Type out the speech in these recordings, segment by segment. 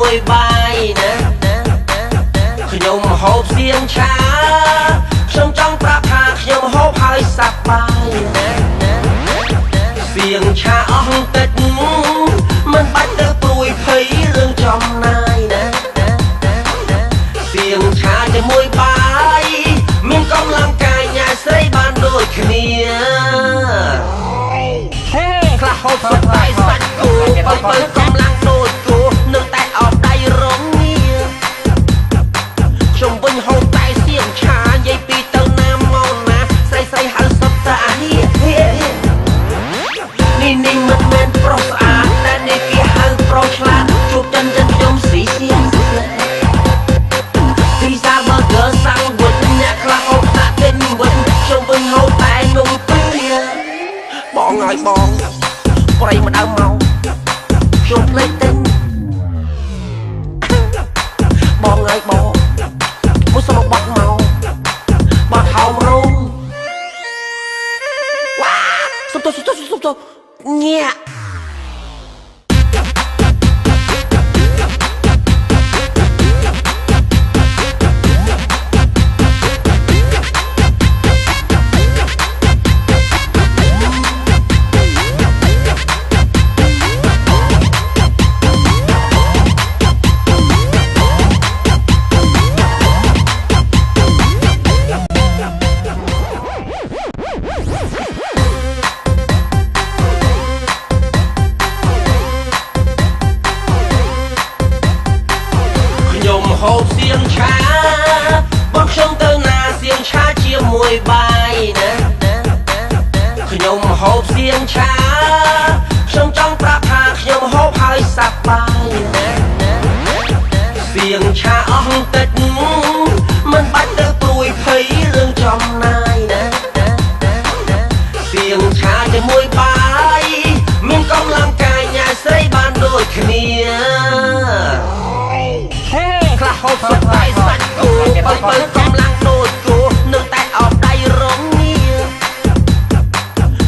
ជាមួយបាយណាខ្ញុំហូបសៀងឆាខ្ញុំចង់ប្រាប់ថាខ្ញុំហូបហើយសប្បាយណាសៀងឆាអស់ទឹកមិនបាច់ទៅព្រួយភ័យរឿងចំណាយណាសៀងឆាជាមួយបាយមានកម្លាំងកាយញ៉ាំស្រីបានដូចគ្នាខ្លះហូបសុទ្ធតែសាច់គោបើកម្លាំងដូចគោនៅតែអត់ដៃរងងារខ្ញុំវិញហូបតែសៀងឆានិយាយពីទៅណាមកណាស្រីហៅសុទ្ធតែហៀនេះមិនមែនប្រុសស្អាតតែនេះគេហៅប្រុសឆ្លាតជួបចិនខ្ញុំស៊ីសៀងពីសាប៊ឺហ្គឺសាំងវិចអ្នកខ្លះហូបតែទិញវិចខ្ញុំវិញហូបតែនំពៀបងហើយបងប្រៃម្ដងមកខ្ញុំភ្លេចទិញបងហើយបងមួយសុំបាត់មកបាត់ហោមរោងវ៉ាសុំទៅញាក់ហូបសៀងឆាបងខ្ញុំទៅណាសៀងឆាជាមួយបាយណាខ្ញុំហូបសៀងឆាខ្ញុំចង់ប្រាប់ថាខ្ញុំហូបហើយសប្បាយណាសៀងឆាអស់ទឹកមិនបាច់ទៅព្រួយភ័យរឿងចំណាយណាសៀងឆាជាមួយបាយមានកម្លាំងកាយញ៉ាំស្រីបានដូចគ្នាខ្លះហូបសុទ្ធតែសាច់គោបើកម្លាំងដូចគោនៅតែអត់ដៃរងងារ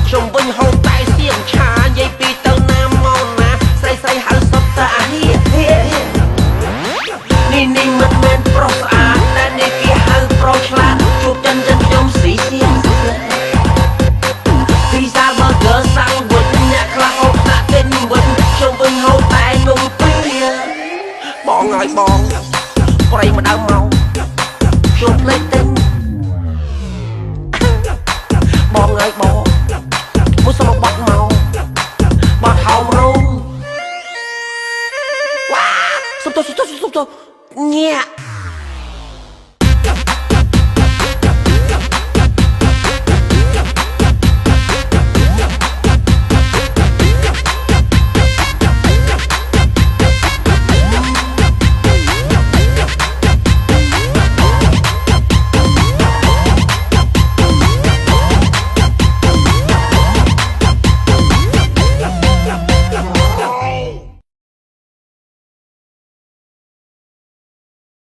ខ្ញុំវិញហូបតែសៀងឆានិយាយពីទៅណាមកណាស្រីហៅសុទ្ធតែហៀនេះមិនមែនប្រុសស្អាតតែនេះគេហៅប្រុសឆ្លាតជួបចិនខ្ញុំស៊ីសៀងពីសាប៊ឺហ្គឺសាំងវិចអ្នកខ្លះហូបតែទិញវិចខ្ញុំវិញហូបតែនំពៀបងហើយបងប្រៃម្ដងមកខ្ញុំភ្លេចទិញបងហើយបងមួយសុំបាត់មកបាត់ហោមរោងវ៉ាសុំទៅញាក់